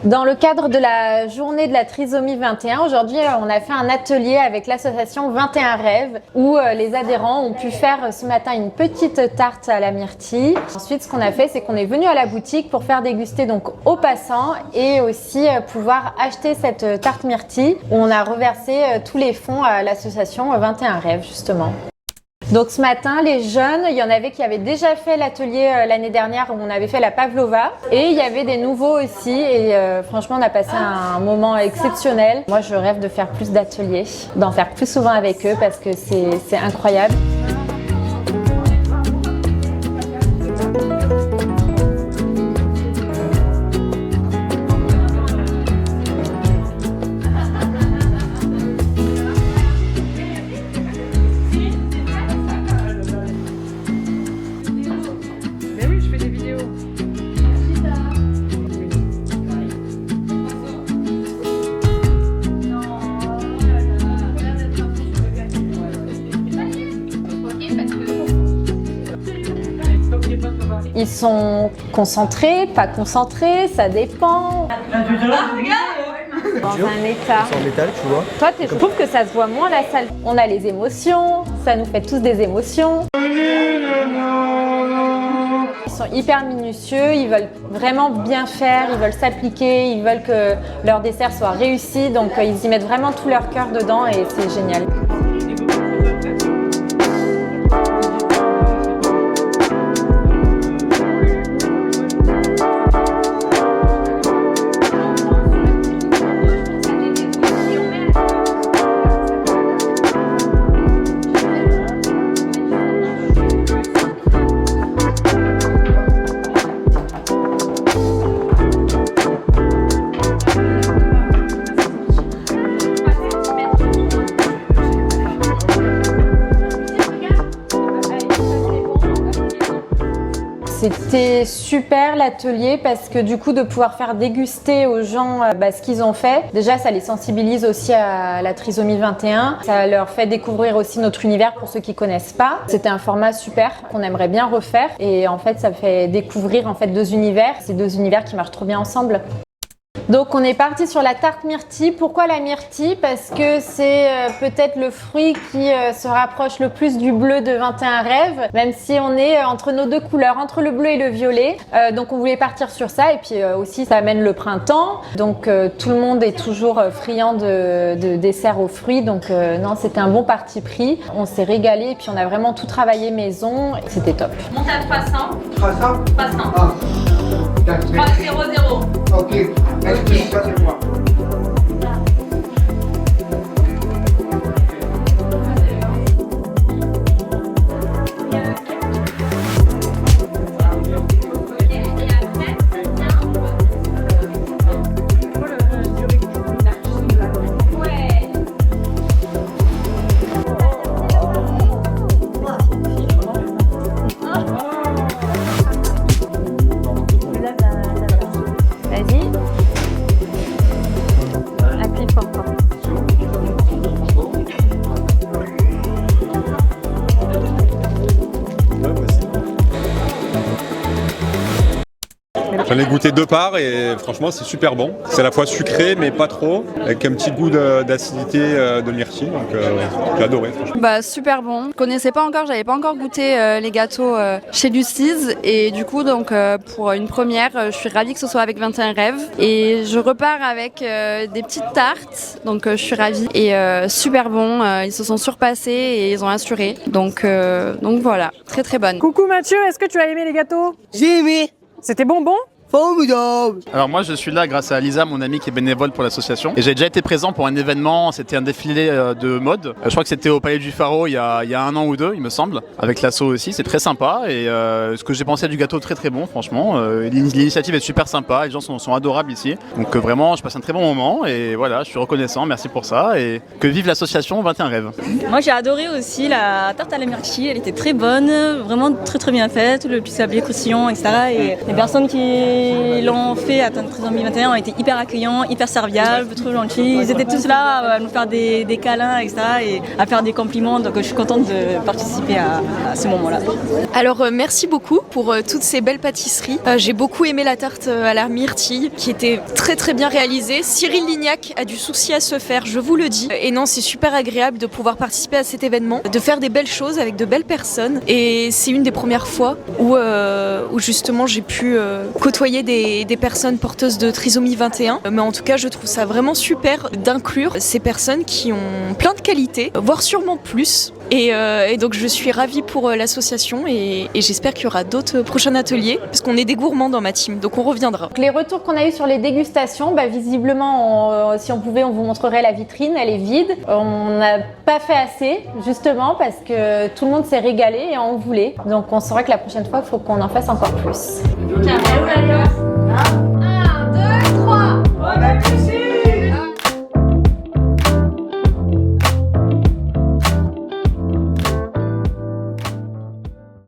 Dans le cadre de la journée de la trisomie 21, aujourd'hui on a fait un atelier avec l'association 21 Rêves où les adhérents ont pu faire ce matin une petite tarte à la myrtille. Ensuite ce qu'on a fait c'est qu'on est venu à la boutique pour faire déguster donc aux passants et aussi pouvoir acheter cette tarte myrtille où on a reversé tous les fonds à l'association 21 Rêves justement. Donc ce matin, les jeunes, il y en avait qui avaient déjà fait l'atelier l'année dernière où on avait fait la pavlova et il y avait des nouveaux aussi et franchement on a passé un moment exceptionnel. Moi je rêve de faire plus d'ateliers, d'en faire plus souvent avec eux parce que c'est incroyable. Ils sont concentrés, pas concentrés, ça dépend. Dans un état. C'est en métal, tu vois. Toi, je trouve que ça se voit moins la salle. On a les émotions, ça nous fait tous des émotions. Ils sont hyper minutieux, ils veulent vraiment bien faire, ils veulent s'appliquer, ils veulent que leur dessert soit réussi. Donc ils y mettent vraiment tout leur cœur dedans et c'est génial. C'était super l'atelier parce que du coup de pouvoir faire déguster aux gens ce qu'ils ont fait, déjà ça les sensibilise aussi à la trisomie 21, ça leur fait découvrir aussi notre univers pour ceux qui connaissent pas. C'était un format super qu'on aimerait bien refaire et en fait ça fait découvrir en fait deux univers, ces deux univers qui marchent trop bien ensemble. Donc on est parti sur la tarte myrtille. Pourquoi la myrtille? Parce que c'est peut-être le fruit qui se rapproche le plus du bleu de 21 Rêves, même si on est entre nos deux couleurs, entre le bleu et le violet. Donc on voulait partir sur ça et puis aussi ça amène le printemps. Donc tout le monde est toujours friand de desserts aux fruits. Donc non, c'était un bon parti pris. On s'est régalé et puis on a vraiment tout travaillé maison. C'était top. Monte à 300. 300 300. Ah. 300. Ok. Est-ce que ça c'est moi? Vas-y. Appuie fort. J'en ai goûté deux parts et franchement c'est super bon. C'est à la fois sucré mais pas trop, avec un petit goût d'acidité de myrtille, donc j'ai adoré franchement. Bah super bon. Je connaissais pas encore, j'avais pas encore goûté les gâteaux chez Lucy's et du coup donc pour une première, je suis ravie que ce soit avec 21 Rêves et je repars avec des petites tartes, donc je suis ravie et super bon. Ils se sont surpassés et ils ont assuré, donc voilà, très très bonne. Coucou Mathieu, est-ce que tu as aimé les gâteaux? J'ai aimé. C'était bonbon? Formidable. Alors moi je suis là grâce à Lisa, mon amie qui est bénévole pour l'association. Et j'ai déjà été présent pour un événement, c'était un défilé de mode. Je crois que c'était au Palais du Pharo il y a un an ou deux il me semble. Avec l'asso aussi, c'est très sympa. Et ce que j'ai pensé du gâteau très très bon franchement. L'initiative est super sympa, les gens sont adorables ici. Donc vraiment je passe un très bon moment et voilà, je suis reconnaissant, merci pour ça. Et que vive l'association 21 Rêves. Moi j'ai adoré aussi la tarte à la myrtille, elle était très bonne, vraiment très très bien faite, le petit sablé croustillant, etc. Et les personnes qui qui l'ont fait à Trisomie 21 ont été hyper accueillants, hyper serviables, trop gentils. Ils étaient tous là à nous faire des câlins, etc. et à faire des compliments. Donc je suis contente de participer à ce moment-là. Alors merci beaucoup pour toutes ces belles pâtisseries. J'ai beaucoup aimé la tarte à la myrtille qui était très très bien réalisée. Cyril Lignac a du souci à se faire, je vous le dis. Et non, c'est super agréable de pouvoir participer à cet événement, de faire des belles choses avec de belles personnes. Et c'est une des premières fois où justement j'ai pu côtoyer des personnes porteuses de trisomie 21. Mais en tout cas, je trouve ça vraiment super d'inclure ces personnes qui ont plein de qualités, voire sûrement plus. Et donc je suis ravie pour l'association et j'espère qu'il y aura d'autres prochains ateliers parce qu'on est des gourmands dans ma team, donc on reviendra. Donc les retours qu'on a eu sur les dégustations, visiblement, si on pouvait, on vous montrerait la vitrine, elle est vide. On n'a pas fait assez, justement, parce que tout le monde s'est régalé et en voulait. Donc on saura que la prochaine fois, il faut qu'on en fasse encore plus.